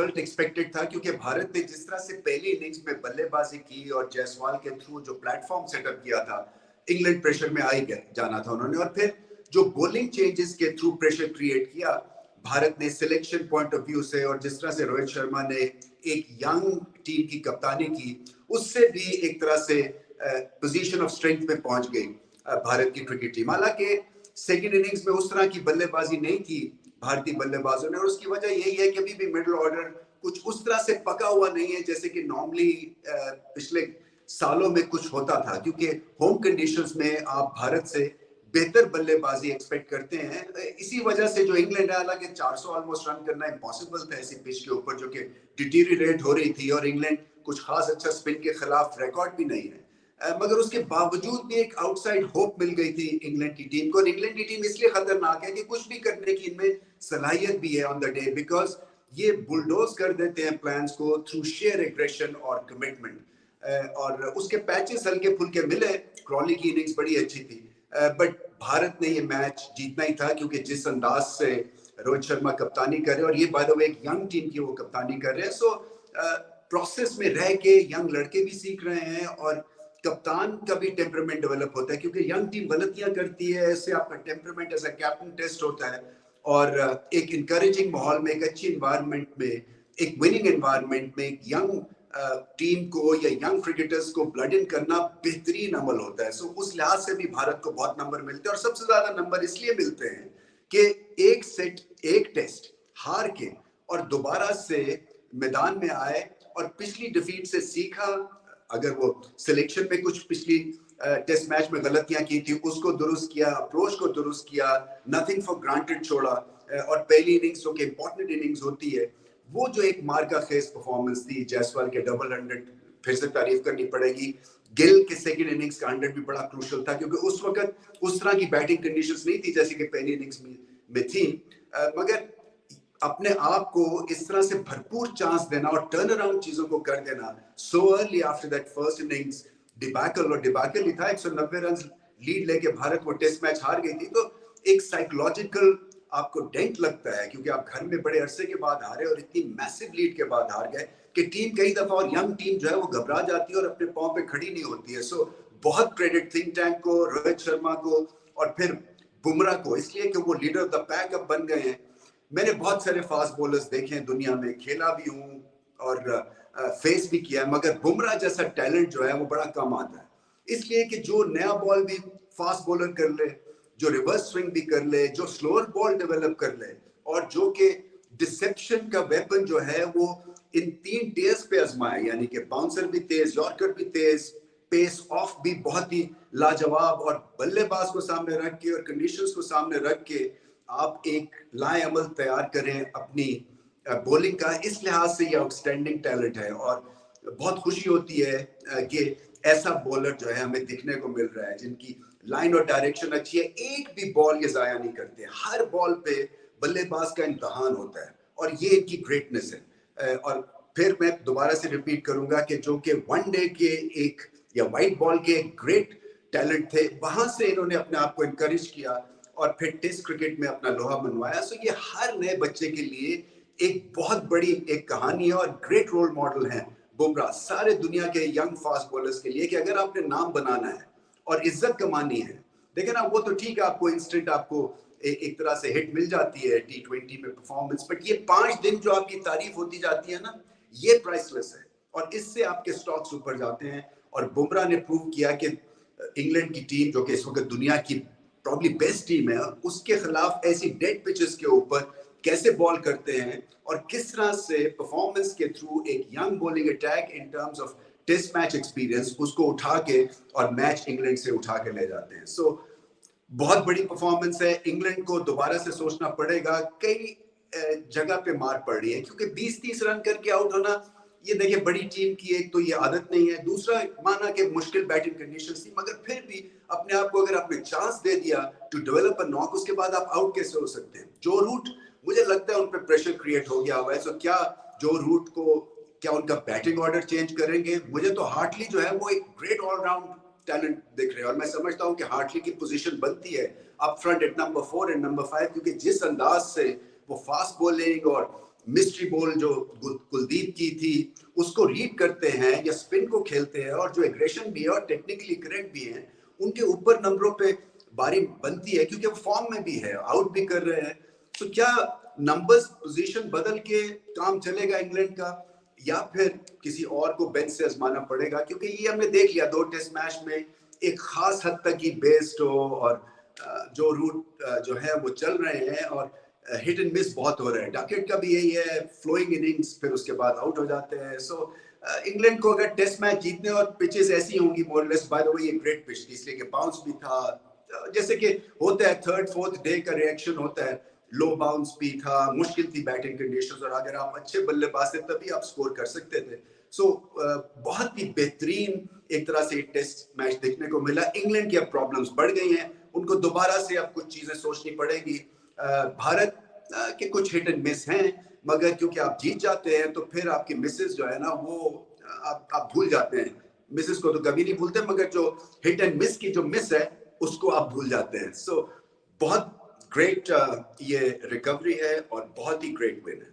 Result expected था, क्योंकि भारत ने जिस तरह से पहली इनिंग्स में बल्लेबाजी की और जायसवाल के थ्रू जो प्लेटफॉर्म सेटअप किया था, इंग्लैंड प्रेशर में आ ही जाना था उन्होंने। और फिर जो बॉलिंग चेंजेस के थ्रू प्रेशर क्रिएट किया भारत ने सिलेक्शन पॉइंट ऑफ व्यू से, और जिस तरह से रोहित शर्मा ने एक यंग टीम की कप्तानी की, उससे भी एक तरह से पोजीशन ऑफ स्ट्रेंथ में पहुंच गई भारत की क्रिकेट टीम। हालांकि सेकेंड इनिंग्स में उस तरह की बल्लेबाजी नहीं की भारतीय बल्लेबाजों ने, और उसकी वजह यही है कि अभी भी मिडिल ऑर्डर कुछ उस तरह से पका हुआ नहीं है जैसे कि नॉर्मली पिछले सालों में कुछ होता था, क्योंकि होम कंडीशंस में आप भारत से बेहतर बल्लेबाजी एक्सपेक्ट करते हैं। इसी वजह से जो इंग्लैंड है, हालांकि 400 ऑलमोस्ट रन करना इम्पॉसिबल था ऐसी पिच के ऊपर जो कि डिटीरियरेट हो रही थी, और इंग्लैंड कुछ खास अच्छा स्पिन के खिलाफ रिकॉर्ड भी नहीं है, मगर उसके बावजूद भी एक आउटसाइड होप मिल गई थी इंग्लैंड की टीम को। और इंग्लैंड की टीम इसलिए खतरनाक है कि कुछ भी करने की इनमें सलाहियत भी है ऑन द डे, बिकॉज ये बुलडोज कर देते हैं प्लान्स को थ्रू शेयर एग्रेशन और कमिटमेंट। और उसके पैचेस हल्के फुल्के मिले, क्रॉली की इनिंग्स बड़ी अच्छी थी, बट भारत ने ये मैच जीतना ही था, क्योंकि जिस अंदाज से रोहित शर्मा कप्तानी कर रहे हैं, और ये बाय द वे एक यंग टीम की वो कप्तानी कर रहे हैं, सो प्रोसेस में रह के यंग लड़के भी सीख रहे हैं, और कप्तान का भी टेम्परामेंट डेवलप होता है, क्योंकि यंग टीम गलतियां करती है, इससे आपका temperament as a captain test होता है। और एक इनकरेजिंग माहौल में, एक अच्छी एनवायरनमेंट में, एक विनिंग एनवायरनमेंट में एक यंग टीम को या यंग क्रिकेटर्स को ब्लड इन करना बेहतरीन अमल होता है। सो उस लिहाज से भी भारत को बहुत नंबर मिलते हैं, और सबसे ज्यादा नंबर इसलिए मिलते हैं कि एक सेट एक टेस्ट हार के और दोबारा से मैदान में आए और पिछली डिफीट से सीखा। अगर वो सिलेक्शन में कुछ पिछली टेस्ट मैच में गलतियां की थी उसको दुरुस्त किया, अप्रोच को दुरुस्त किया, नथिंग फॉर ग्रांटेड छोड़ा, और पहली इनिंग्स जो कि इंपॉर्टेंट इनिंग्स होती है, वो जो एक मार्का खेज परफॉर्मेंस थी, जायसवाल के डबल 100 फिर से तारीफ करनी पड़ेगी। गिल के सेकंड इनिंग्स का 100 भी बड़ा क्रूशियल था, क्योंकि उस वक्त उस तरह की बैटिंग कंडीशंस नहीं थी जैसे कि पहली इनिंग्स में थी, मगर अपने आप को इस तरह से भरपूर चांस देना और टर्न अराउंड चीजों को कर देना so early after that first innings debacle, और डिबैकल ही था, 190 रन लीड लेके भारत वो टेस्ट मैच हार गई थी। तो एक साइकोलॉजिकल आपको डेंट लगता है, क्योंकि आप घर में बड़े अरसे के बाद हारे और इतनी मैसिव लीड के बाद हार गए कि टीम कई दफा, और यंग टीम जो है वो घबरा जाती है और अपने पांव पे खड़ी नहीं होती है। सो बहुत क्रेडिट थिंक टैंक को, रोहित शर्मा को, और फिर बुमराह को, इसलिए कि वो लीडर ऑफ द पैक अब बन गए हैं। मैंने बहुत सारे फास्ट बॉलर्स देखे हैं दुनिया में, खेला भी हूँ और फेस भी किया है, मगर बुमराह जैसा टैलेंट जो है वो बड़ा कम आता है, इसलिए कि जो नया बॉल भी फास्ट बॉलर कर ले, जो रिवर्स स्विंग भी कर ले, जो स्लोअर बॉल डेवलप कर ले, और जो कि डिसेप्शन का वेपन जो है वो इन 3 टेयर्स पे आजमाए, यानी कि बाउंसर भी तेज, यॉर्कर भी तेज, पेस ऑफ भी बहुत ही लाजवाब, और बल्लेबाज को सामने रख के और कंडीशंस को सामने रख के आप एक लाए अमल तैयार करें अपनी बॉलिंग का। इस लिहाज से ये आउटस्टैंडिंग टैलेंट है, और बहुत खुशी होती है कि ऐसा बॉलर जो है हमें दिखने को मिल रहा है, जिनकी लाइन और डायरेक्शन अच्छी है, एक भी बॉल ये जाया नहीं करते, हर बॉल पे बल्लेबाज का इम्तहान होता है, और ये इनकी ग्रेटनेस है। और फिर मैं दोबारा से रिपीट करूंगा कि जो कि वनडे के एक या वाइट बॉल के एक ग्रेट टैलेंट थे, वहां से इन्होंने अपने आप को इनकरेज किया और फिर टेस्ट क्रिकेट में अपना लोहा मनवाया। सो ये हर नए बच्चे के लिए एक बहुत बड़ी एक कहानी है, और ग्रेट रोल मॉडल है बुमराह सारे दुनिया के यंग फास्ट बॉलर्स के लिए, कि अगर आपने नाम बनाना है और इज्जत कमानी है, देखे ना, वो तो ठीक है, आपको इंस्टेंट आपको एक तरह से हिट मिल जाती है T20 में परफॉर्मेंस, बट ये 5 दिन जो आपकी तारीफ होती जाती है ना, ये प्राइसलेस है, और इससे आपके स्टॉक्स ऊपर जाते हैं। और बुमराह ने प्रूव किया कि इंग्लैंड की टीम जो कि इस वक्त दुनिया की प्रॉब्ली बेस्ट टीम है, उसके खिलाफ ऐसी डेड पिचेस के ऊपर कैसे बॉल करते हैं, और किस तरह से परफॉर्मेंस के थ्रू एक young bowling attack in terms of test match experience उसको उठा के और मैच इंग्लैंड से उठा के ले जाते हैं। सो बहुत बड़ी परफॉर्मेंस है। इंग्लैंड को दोबारा से सोचना पड़ेगा, कई जगह पे मार पड़ रही है, क्योंकि 20-30 रन करके आउट होना, ये देखिए बड़ी टीम की एक तो ये आदत नहीं है, दूसरा माना कि मुश्किल बैटिंग कंडीशंस थी, मगर फिर भी अपने आप को अगर आपने चांस दे दिया टू डेवलप अ नॉक, उसके बाद आप आउट कैसे हो सकते हैं। जो रूट, मुझे लगता है उन पर प्रेशर क्रिएट हो गया हुआ है। सो क्या जो रूट को, क्या उनका बैटिंग ऑर्डर चेंज करेंगे? मुझे तो हार्टली जो है वो एक ग्रेट ऑलराउंड टैलेंट दिख रहे हैं, और मैं समझता हूं कि हार्टली की पोजीशन बनती है up front at number 4 and number 5, क्योंकि जिस अंदाज से वो फास्ट बॉलिंग और मिस्ट्री बॉल जो कुलदीप की थी उसको रीड करते हैं या स्पिन को खेलते हैं और जो एग्रेशन भी है और टेक्निकली करेक्ट भी है, उनके ऊपर नंबरों पे बारी बनती है क्योंकि वो फॉर्म में भी है, आउट भी कर रहे हैं। तो क्या नंबर्स पोजीशन बदल के काम चलेगा इंग्लैंड का, या फिर किसी और को बेंच से आजमाना पड़ेगा? क्योंकि ये हमने देख लिया 2 टेस्ट मैच में एक खास हद तक ही बेस्ड हो और जो रूट जो है वो चल रहे हैं और हिट एंड मिस बहुत हो रहे हैं। डकेट का भी यही है, फ्लोइंग इनिंग्स फिर उसके बाद आउट हो जाते हैं। सो इंग्लैंड को अगर टेस्ट मैच जीतने और पिचेस ऐसी होंगी more less, by the way ये ग्रेट पिच थी इसलिए कि बाउंस भी था, जैसे कि होता है थर्ड फोर्थ डे का रिएक्शन होता है, लो बाउंस भी था, मुश्किल थी बैटिंग कंडीशंस और अगर आप अच्छे बल्लेबाज थे तभी आप स्कोर कर सकते थे। सो बहुत ही बेहतरीन एक तरह से टेस्ट मैच देखने को मिला। इंग्लैंड की अब प्रॉब्लम्स बढ़ गई हैं, उनको दोबारा से अब कुछ चीजें सोचनी पड़ेगी। भारत के कुछ हिट एंड मिस हैं, मगर क्योंकि आप जीत जाते हैं तो फिर आपकी मिसेस जो है ना वो आप भूल जाते हैं। मिसेस को तो कभी नहीं भूलते, मगर जो हिट एंड मिस की जो मिस है उसको आप भूल जाते हैं। सो बहुत ग्रेट ये रिकवरी है और बहुत ही ग्रेट विन है।